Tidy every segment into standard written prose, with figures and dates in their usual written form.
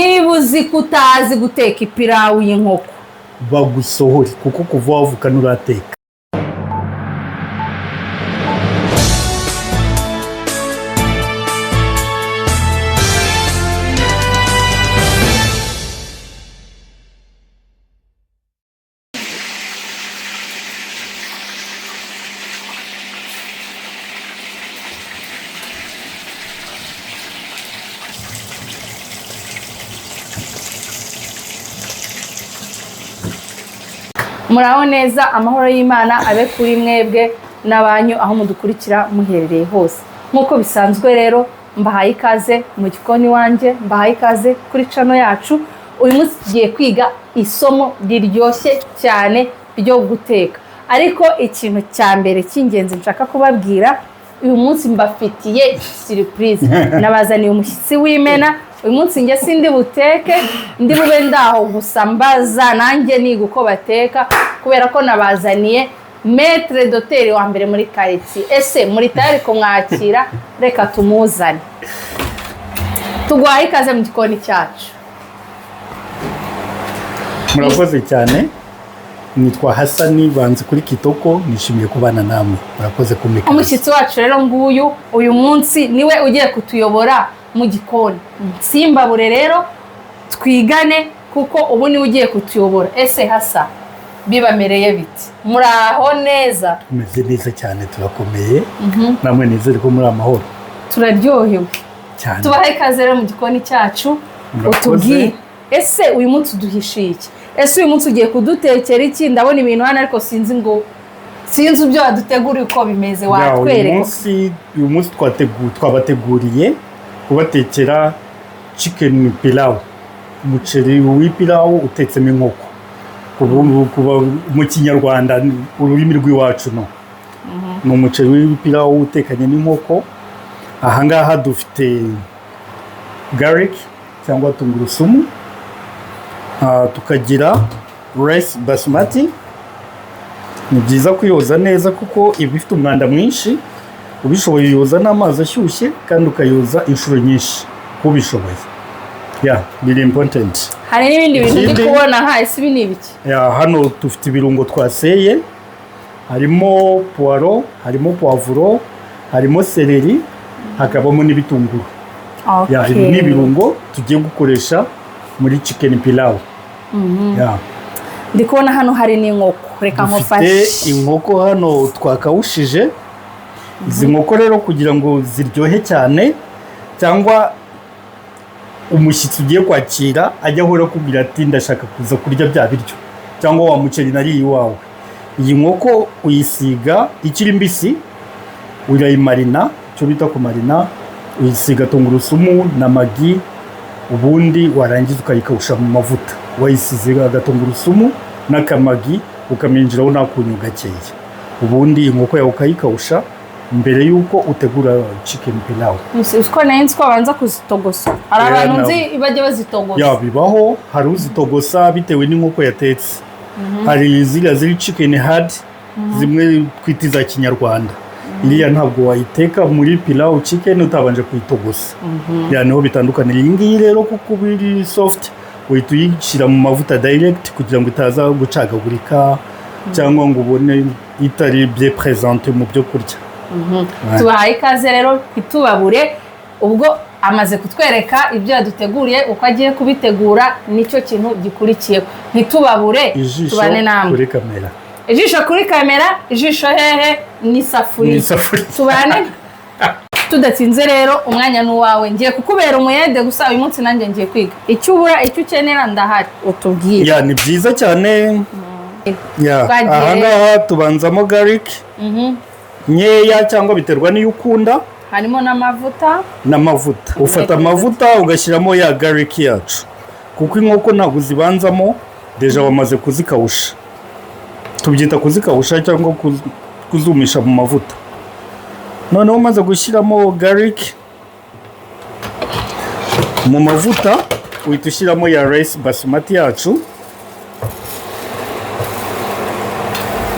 niba uzi ko utazi guteka ipirawu y'inkoko bagusohore kuko kuva wavuka nurateka. muraho neza, amahoro y'Imana abe kuri mwebwe n'abanyu aho mudukurikira muherereye hose. Nkuko bisanzwe rero mbahaye ikaze mu gikoni wanje, mbahaye ikaze kuri channel yacu. Uyu munsi tugiye kwiga isomo riryoshye cyane ryo guteka. Ariko ikintu cya mbere cy'ingenzi nshaka kubabwira, uyu munsi mbafitiye surprise. Nabazaniye umushyitsi w'Imena. Uyu munsi nge sindi buteke, ndi bube ndaho gusa mbaza nanjye niga uko bateka, kubera ko nabazaniye maître d'hôtel wa mbere muri quartier. Ese muri tayari kumwakira? Reka tumuzane. Tugwaye ikaze mu gikoni cyacu. Murakoze cyane. Nitwa Hasani banze kuri Kitoko, nishimiye kubana namwe. Murakoze kumeka. Umushyitsi wacu rero nguyu, uyu munsi niwe ugiye kutuyobora mu gikoni. Simbabure rero twigane kuko ubu ni ugiye kutuyobora. Ese Hasa bibamereye biti? Muraho neza? Tumeze neza cyane, turakomeye. Namwe nizere ko muri amahoro. Turaryohewe cyane. Tubahe ikaze rero mu gikoni cyacu. Utubwire ese uyu munsi duhishiye iki? Ese uyu munsi ugiye kudutekera iki? Ndabona ibintu hano ariko sinzi ibyo waduteguriye uko bimeze. Watwereka. Uyu munsi twabateguriye kubatekera chicken pilau, umuceri w'ipilau utetsemo inkoko. Kuba mu Kinyarwanda ururimi rw'iwacu no. Ni umuceri w'ipilau utekanye n'inkoko. Aha ngaha dufite garlic cyangwa tungurusumu. Tukagira rice basmati. Ni byiza kuyoza neza kuko iba ifite umwanda mwinshi. Ubishoboye yoza n'amazi ashyushye kandi ukayoza inshuro nyinshi kubishoboye. Biri important. Hari n'ibindi bintu ndi kubona hasi ibi ni ibiki? Hano dufite ibirungo twaseye. Harimo poiro, harimo poivro, harimo celery, hakabamo n'ibitunguru. Ibi ni ibirungo tugiye gukoresha muri chicken pilau. Ndi kubona hano hari n'inkoko. Reka nkofashe. Dufite inkoko hano twakawushije. Izi nkoko rero kugira ngo ziryohe cyane, cyangwa umushyitsi ugiye kwakira ajya ahora kubwira ati ndashaka kuza kurya bya biryo, cyangwa wa muceri nari iwawe. Iyi nkoko uyisiga ikiri mbisi, urayimarina, cyo bita kumarina, uyisiga tungurusumu na magi, ubundi warangiza ukayikawusha mu mavuta. Wayisize agatungurusumu n'akamagi ukaminjiraho n'akunyu gakeya. Ubundi inkoko yawe ukayikawusha mbere yuko utegura chicken pilau. Uko nzi ko abanza kuzitogosa. Hari abantu nzi bajya bazitogosa. Bibaho, hari uzitogosa bitewe n'inkoko yatetse. Hari ziri chicken hard, zimwe twita za Kinyarwanda. Iriya ntabwo wayiteka muri pilau chicken utabanje kuyitogosa. Niho bitandukanye. Iyi ngiyi rero kuko biri soft, uhita uyishyira mu mavuta direct kugira ngo itaza gucagagurika cyangwa ngo ubone itari bien présente mu byo kurya. Tubahaye ikaze rero itubabure. Ubwo amaze kutwereka ibyo yaduteguriye uko agiye kubitegura, nicyo kintu gikurikiye. Ntitubabure, tubane namwe kuri kamera. Ijisho kuri kamera, ijisho hehe n'isafuriya. Tubane. Tudatinze rero umwanya n'uwawe. Ngiye kukubera umuyede gusa uyu munsi nanjye ngiye kwiga. Icyo ubura, icyo ukenera ndahari. Utubwire. Ni byiza cyane. Aha ngaha tubanzamo garlic. Nyeya cyangwa biterwa n'iyo ukunda. Harimo n'amavuta. Ufata amavuta ugashyiramo ya garlic yacu. Kuko inkoko ntabwo zibanzamo, deja wamaze kuzikawusha. Tubyita kuzikawusha cyangwa kuzumisha mu mavuta. Noneho umaze gushyiramo garlic mu mavuta, uhita ushyiramo ya rice basmati yacu.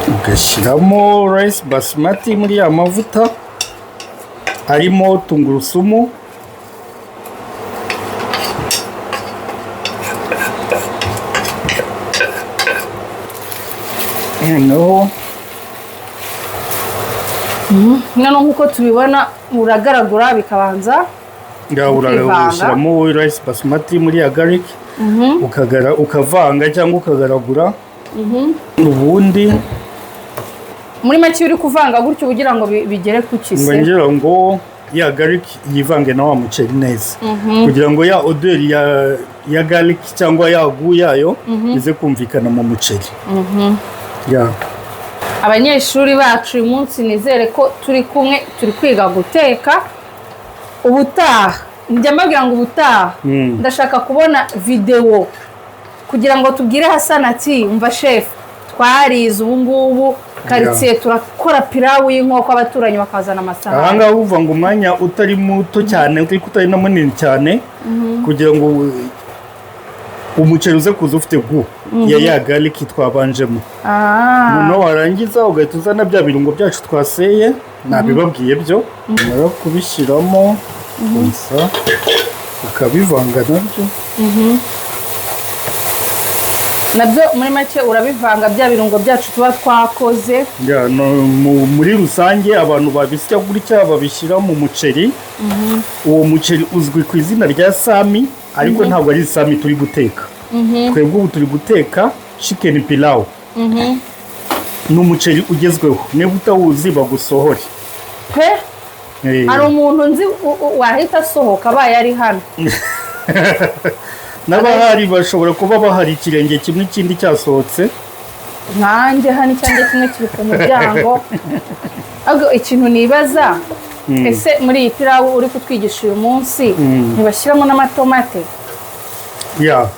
Ugashyiramo rice basmati muri ya mavuta. Harimo tungurusumu, noneho noneho nk'uko tubibona uragaragura bikabanza urashyiramo rice basmati muri ya garlic ukavanga cyangwa ukagaragura ubundi muri make uri kuvanga gutyo kugira ngo bigere ku kise ngira ngo ya garlic yivange na wa muceri neza kugira ngo ya odeur ya garlic cyangwa ya gu yayo ize kumvikana mu muceri abanyeshuri bacu uyu munsi nizere ko turi kumwe turi kwiga guteka ubutaha njya mbabwira ngo ubutaha ndashaka kubona videwo kugira ngo tubwire Hassan ati umva chef twarize ubu ngubu karitsiye turakora pilawu y'inkoko abaturanyi bakazana amasahani aha ngaha uvuga ngo umwanya utari muto cyane utari na munini cyane kugira ngo umuceri uze kuza ufite gu ya garlic twabanjemo noneho warangiza ugahita uzana bya birungo byacu twaseye nabibabwiye byo umara kubishyiramo gusa ukabivanga nabyo muri make urabivanga bya birungo byacu tuba twakoze muri rusange abantu babisya gutya babishyira mu muceri uwo muceri uzwi ku izina rya sami ariko ntabwo ari sami turi guteka twebwe ubu turi guteka chicken pilau ni umuceri ugezweho niba utawuzi bagusohore hari umuntu nzi wahita asohoka abaye ari hano n'abahari bashobora kuba bahari ikirenge kimwe ikindi cyasohotse nkanjye hano icyanjye kimwe kiri ku muryango ikintu nibaza ese muri iyi pilawu uri kutwigisha uyu munsi ntibashyiramo n'amatomate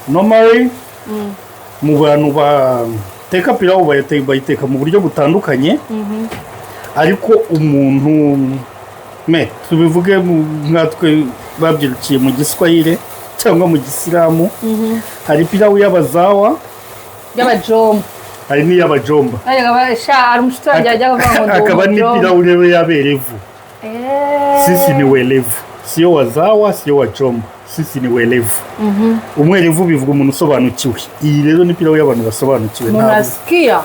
normally mu bantu bateka pilawu bayiteka mu buryo butandukanye ariko umuntu tubivuge nkatwe babyirukiye mu giswahili cyangwa mu gisilamu hari pilawu y'abazawa y'abajomba hari n'iy'abajomba akaba n'ipilawu rero y'aberevu sisi ni welevu siyo wazawa siyo wajomba sisi ni welevu umwerevu bivuga umuntu usobanukiwe iyi rero ni pilawu y'abantu basobanukiwe munasikia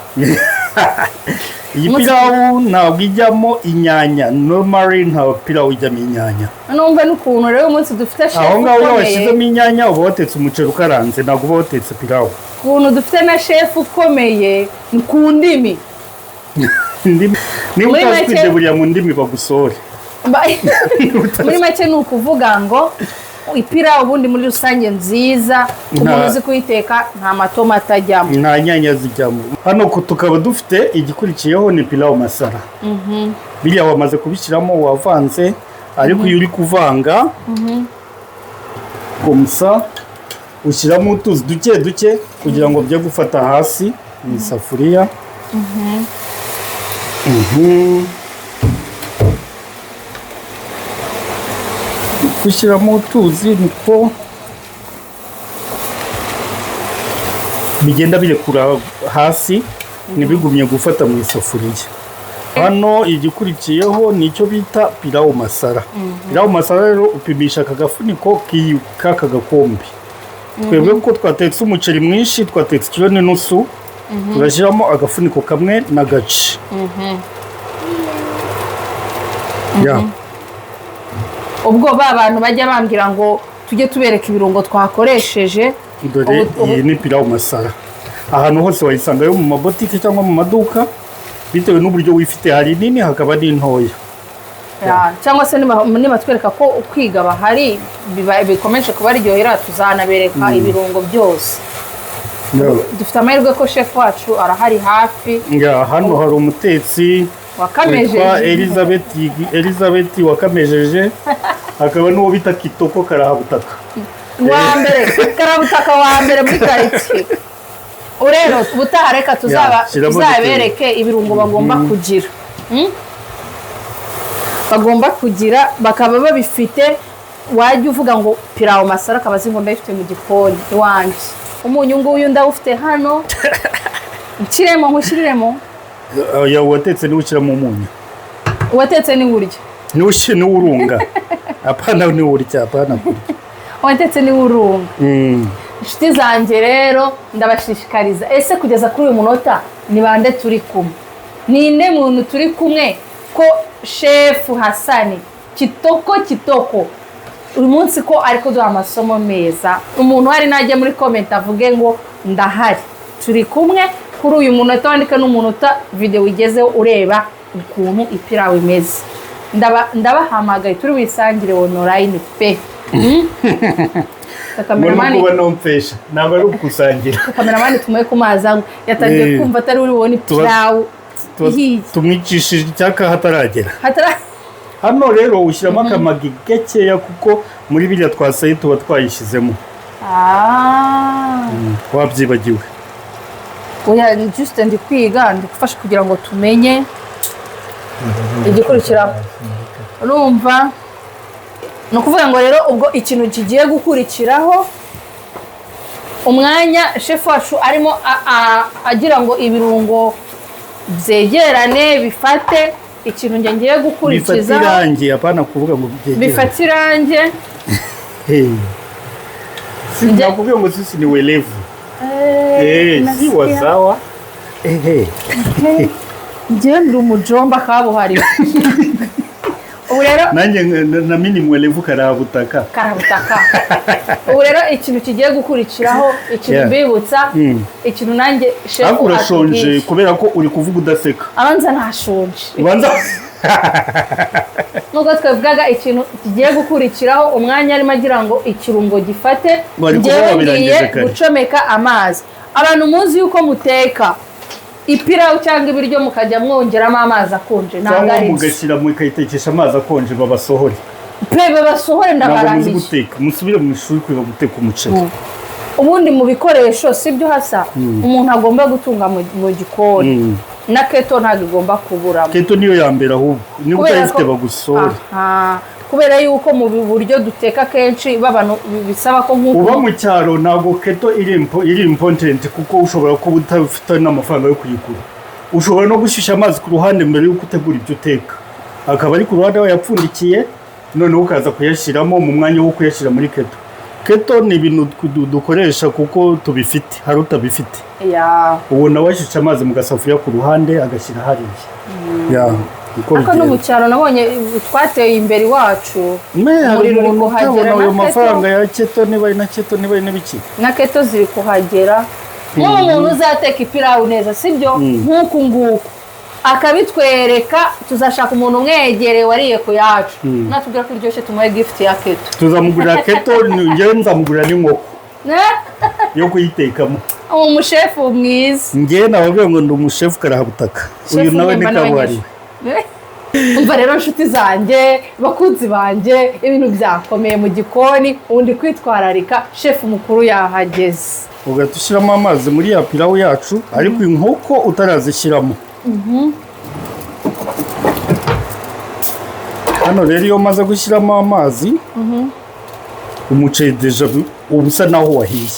iyi pilawu ntabwo ijyamo inyanya normally nta pilawu ijyamo inyanya numva n'ukuntu rero umunsi dufite chef aho ngaho iyo washyizemo inyanya uba watetse umuceri ukaranze ntabwo uba watetse pilawu ukuntu dufite na chef ukomeye ni ku ndimi niba utazi kwideburiya mu ndimi bagusohore muri make ni ukuvuga ngo ipira ubundi muri rusange nziza umuntu uzi kuyiteka nta matomate ajyamo nta nyanya zijyamo hano tukaba dufite igikurikiyeho ni pilawu masara biriya wamaze kubishyiramo wavanze ariko iyo uri kuvanga komsa ushyiramo utuzi duke duke kugira ngo bye gufata hasi mu isafuriya gushyiramo utuzi niko bigenda birekura hasi ntibigumye gufata mu isafuriya hano igikurikiyeho ni icyo bita pilawu masara pilawu masara rero upimisha aka gafuniko k'aka gakombe twebwe ko twatetse umuceri mwinshi twatetse kilo n'inusu turashyiramo agafuniko kamwe n'agace ubwo bantu bajya bambwira ngo tujye tubereka ibirungo twakoresheje dore iyi ni pilawu masara ahantu hose wayisanga yo mu mabotike cyangwa mu maduka bitewe n'uburyo wifite hari nini hakaba n'intoya cyangwa se niba twereka ko kwiga bahari bikomeje kubaryohera tuzanabereka ibirungo byose dufite amahirwe ko chef wacu arahari hafi hano hari umutetsi witwa Elizabeth wakamejeje hakaba n'uwo bita Kitoko Karahabutaka Karabutaka wa mbere muri karitsiye urero ubutaha reka tuzabereke ibirungo bagomba kugira bakaba babifite wajya uvuga ngo pilawu masara akaba azi ngo ndayifite mu gikoni iwanjye umunyu nguyu ndawufite hano nshyiremo nkushyiriremo watetse niwe ushyiramo umunyu watetse niwe urya niwe urunga apana niwe urya apana kurya watetse niwe urunga inshuti zanjye rero ndabashishikariza ese kugeza kuri uyu munota ni bande turi kumwe, ninde muntu turi kumwe ko shefu Hasani kitoko uyu munsi ko ariko duha amasomo meza. Umuntu hari najya muri comment avuge ngo ndahari, turi kumwe kuri uyu munota, wandika n'umunota video igezeho ureba ukuntu ipirawu imeze. Ndabahamagaye turi wisangire online pe. Kameramani kuba nomfesha ntabwo ari ukusangira. Kameramani tumuye ku mazi yatangiye kumva atari uri bubone ipirawu. Tumwicishije icyaka hataragera. Hano rero ushyiramo akamagi gakeya kuko muri biriya twasaye tuba twayishyizemo. Wabyibagiwe. Oya just ndi kwiga ndi gufasha kugira ngo tumenye igikurikiraho. Urumva no kuvuga ngo rero ubwo ikintu kigiye gukurikiraho umwanya chef wacu arimo agira ngo ibirungo byegerane bifate ikintu ngiye gukurikiza bifatiranje apana kuvuga ngo bifatiranje. Sinakuvuga ngo sisi ni welevu. Si wazawa. Ngiye ndi umujomba kabuhari. Ubu rero nanjye na mini mwelevu karabutaka. Ubu rero ikintu kigiye gukurikiraho ikintu bibutsa ikintu nanjye chef urashonje kubera ko uri kuvuga udaseka. Abanza ntashonje. Ubanza nuko twavugaga ikintu kigiye gukurikiraho umwanya arimo agira ngo ikirungo gifate ngiye gucomeka amazi. Abantu muzi yuko muteka ipirawu cyangwa ibiryo mukajya mwongeramo amazi akonje ntabwo mugashyira mukayitekesha amazi akonje babasohore basohore ndabarangije guteka musubire mu ishuri kwiga guteka umuceri. Ubundi mu bikoresho sibyo hasa umuntu agomba gutunga mu gikoni na keto ntabwo igomba kuburamo. Keto niyo yambera ahubwo niba utayifite bagusore kubera yuko mu buryo duteka kenshi babano bisaba ko nk'uko uba mu cyaro ntabwo keto iri important kuko ushobora kuba utafite n'amafaranga yo kuyigura. Ushobora no gushyushya amazi ku ruhande mbere yuko utegura ibyo uteka, akaba ari ku ruhande wayapfundikiye noneho ukaza kuyashyiramo mu mwanya wo kuyashyira muri keto. Keto ni ibintu dukoresha kuko tubifite hari utabifite. Ubona washyushya amazi mu gasafuriya ku ruhande agashyira hariya. Ako no mu cyaro nabonye twateye imbere wacu umuriro uri kuhagera ayo mafaranga ya keto niba na keto niba n'ibiki na keto ziri kuhagera. Umuntu uzateka ipirawu neza sibyo nk'uku nguku akabitwereka tuzashaka umuntu umwegereye wariye ku yacu natubwira ko iryoshye tumuhe gift ya keto. Tuzamugurira keto njyewe nzamugurira n'inkoko yo kuyitekamo. Umushefu mwiza njyewe nabavuga ngo ndi umushefu karahabutaka. Uyu nawe ni kabuhari. Umva rero nshuti zanjye bakunzi banjye ibintu byakomeye mu gikoni undi kwitwararika chef mukuru yahageze. Ugatushyiramo amazi muri ya pirawu yacu ariko inkoko utarazishyiramo. Hano rero iyo maze gushyiramo amazi umuceri deja ubusa naho wahiye.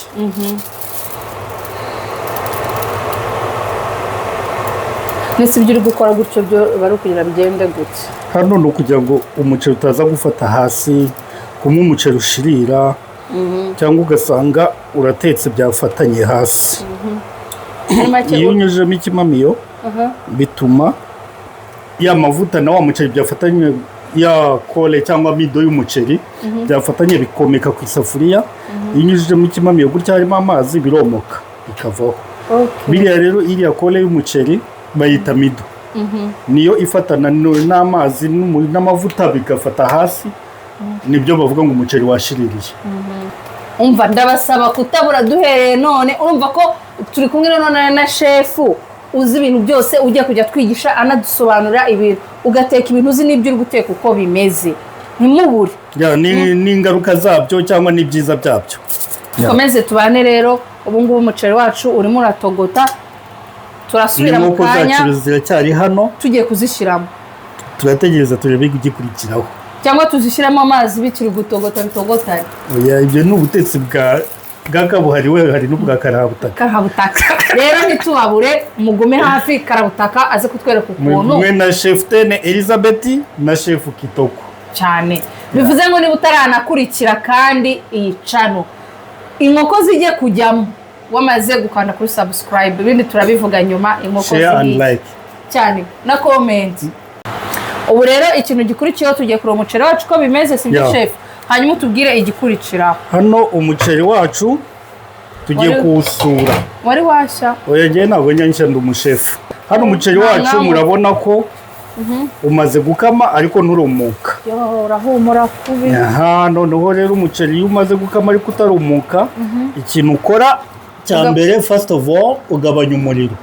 Nese ibyo uri gukora gutyo byo bari kugira bigende gutse. Hano no kugira ngo umuceri utaza gufata hasi kumwe umuceri ushirira cyangwa ugasanga uratetse byafatanye hasi. Iyo unyujemo ikimamiyo bituma ya mavuta na wa muceri byafatanye ya kole cyangwa mido y'umuceri byafatanye bikomeka ku isafuriya. Iyo unyujemo ikimamiyo gutya harimo amazi biromoka bikavaho. Biriya rero iriya kole y'umuceri bayita mido. Niyo ifatana n'amazi n'amavuta bigafata hasi nibyo bavuga ngo umuceri washiririye. Umva ndabasaba kutabura duhereye none urumva ko turi kumwe none na chef uzi ibintu byose ujya kujya twigisha anadusobanurira ibintu ugateka ibintu uzi n'ibyo uri guteka uko bimeze ntimubure ni ingaruka zabyo cyangwa n'ibyiza byabyo. Komeze tubane rero ubu ngubu umuceri wacu urimo uratogota turasubira mu kanya ziracyari hano tugiye kuzishyiramo turategereza turebe igikurikiraho cyangwa tuzishyiramo amazi bikiri gutogota bitogotanye. Oya ibyo ni ubutetsi bwa kabuhari we hari n'ubwa karabutaka rero ntitubabure mugume hafi karabutaka aze kutwereka ukuntu mwe na chef Tene Elizabeth na chef Kitoko cyane bivuze ngo niba utaranakurikira kandi iyi cano inkoko zijye kujyamo wamaze gukanda kuri subscribe, ibindi turabivuga nyuma. Inkoko share and zihiye like cyane na comment. Ubu rero ikintu gikurikiyeho tugiye kureba umuceri wacu ko bimeze, sibyo chef? Hanyuma utubwire igikurikiraho. Hano umuceri wacu tugiye kuwusura. Wari washya? Oya njye ntabwo nyanshya ndi umushefu. Hano umuceri wacu murabona ko umaze gukama ariko nturumuka. Yo urahumura kubi. Aha noneho rero umuceri iyo umaze gukama ariko utarumuka, ikintu ukora cya mbere first of all ugabanya umuriro.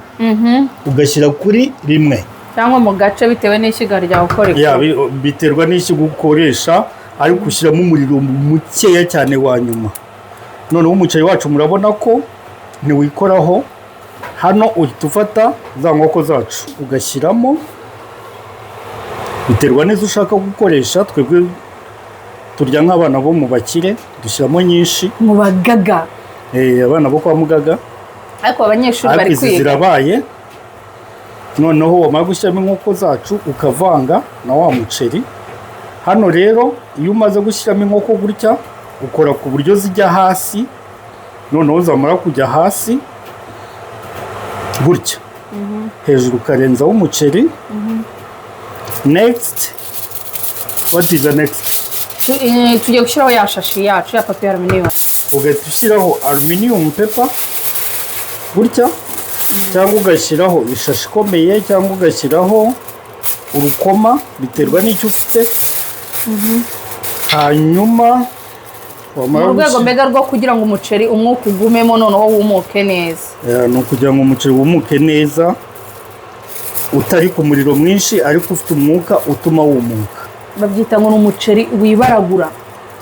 Ugashyira kuri 1 cyangwa mu gace bitewe n'ishyiga ryawe ukoresha. Biterwa n'ishyiga ukoresha, ariko ushyiramo umuriro mukeya cyane wa nyuma. Noneho umuceri wacu murabona ko ntiwikoraho. Hano uhita ufata za nkoko zacu ugashyiramo, biterwa n'izo ushaka gukoresha. Twebwe turya nk'abana bo mu bakire, dushyiramo nyinshi. Mu bagaga. Abana bo kwa Mugaga. Ariko abanyeshuri bari kwiga. Zirabaye. Noneho wamara gushyiramo inkoko zacu ukavanga na wa muceri. Hano rero iyo umaze gushyiramo inkoko gutya ukora ku buryo zijya hasi. Noneho zamara kujya hasi gutya, hejuru ukarenzaho umuceri. Next, what is the next? Tugiye gushyiraho ya shashi yacu ya papier aluminium. Ugahita ushyiraho aluminium paper gutya, cyangwa ugashyiraho ishashi ikomeye, cyangwa ugashyiraho urukoma, biterwa n'icyo ufite. Hanyuma mu rwego mbega rwo kugira ngo umuceri umwuka ugumemo noneho wumuke neza. Ni ukugira ngo umuceri wumuke neza utari ku muriro mwinshi ariko ufite umwuka utuma wumuka. Babyita ngo n'umuceri wibaragura.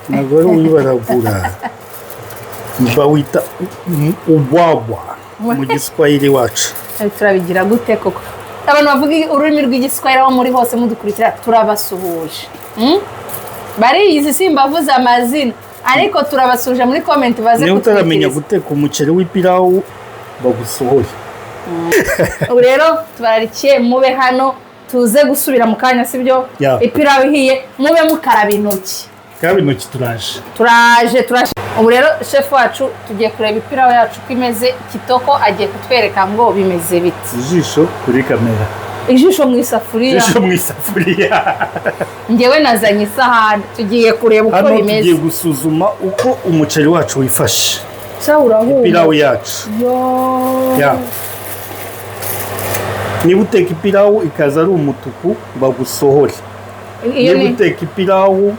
Ntabwo ari wibaragura, bawita ubwabwa mu Giswahili wacu. Turabigira gute koko? Abantu bavuga ururimi rw'Igiswahili aho muri hose mudukurikira turabasuhuje. Bariyizi simbavuze amazina ariko turabasuje muri comment baze kutwikiriza. Niba utaramenya guteka umuceri w'ipirawu bagusohoye. Ubu rero tubararikiye mube hano tuze gusubira mu kanya, sibyo? Ipirawu ihiye mube mukaraba intoki. Karaba intoki turaje. Ubu rero chef wacu tugiye kureba ipirawu yacu ko imeze. Kitoko agiye kutwereka ngo bimeze biti. Ijisho kuri kamera. Ijisho mu isafuriya. Ngewe nazanye isahani, tugiye kureba uko bimeze. Hano tugiye gusuzuma uko umuceri wacu wifashe. Urahumura. Ipirawu yacu. Niba uteka ipirawu ikaza ari umutuku bagusohore. Niba uteka ipirawu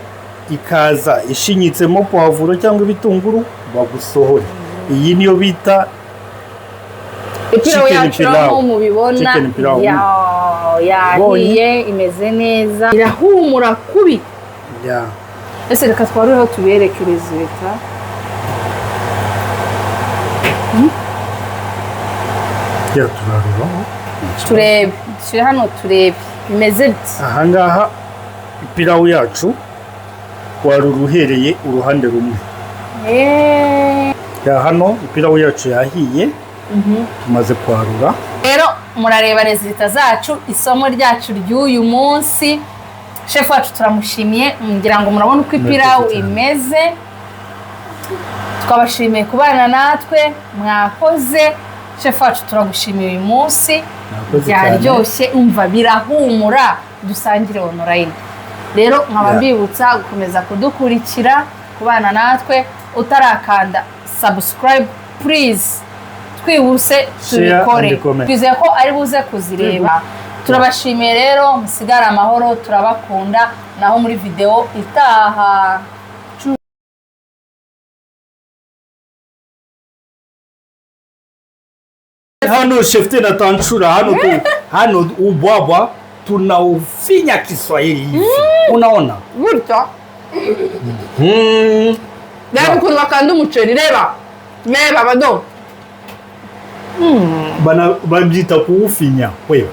ikaza ishinyitsemo poivro cyangwa ibitunguru bagusohore. Iyi niyo bita ipirawu yacu aho mubibona. Yahiye imeze neza, irahumura kubi. Ese reka twarureho tubereke resulta. Turebe, shyira hano turebe bimeze biti. Aha ngaha ipirawu yacu waruruhereye uruhande rumwe. Hano ipirawu yacu yahiye, tumaze kwarura. Rero murareba resulta zacu, isomo ryacu ry'uyu munsi. Chef wacu turamushimiye, ngira ngo murabona uko ipirawu imeze. Twabashimiye kubana natwe, mwakoze. Chef wacu turagushimiye uyu munsi. Byaryoshye, umva birahumura. Dusangire online. Rero nkaba mbibutsa gukomeza kudukurikira, kubana natwe. Utarakanda subscribe please, twihuse tubikore. Twizeye ko ari buze kuzireba. Turabashimiye rero, musigara amahoro, turabakunda. Naho muri video itaha. Hano chef na tanchura hano ubwabwa tunaufinya Kiswahili hivi. Unaona? Gutya. Reba ukuntu bakanda umuceri, reba bado. Bana babyita kuwufinya wewe.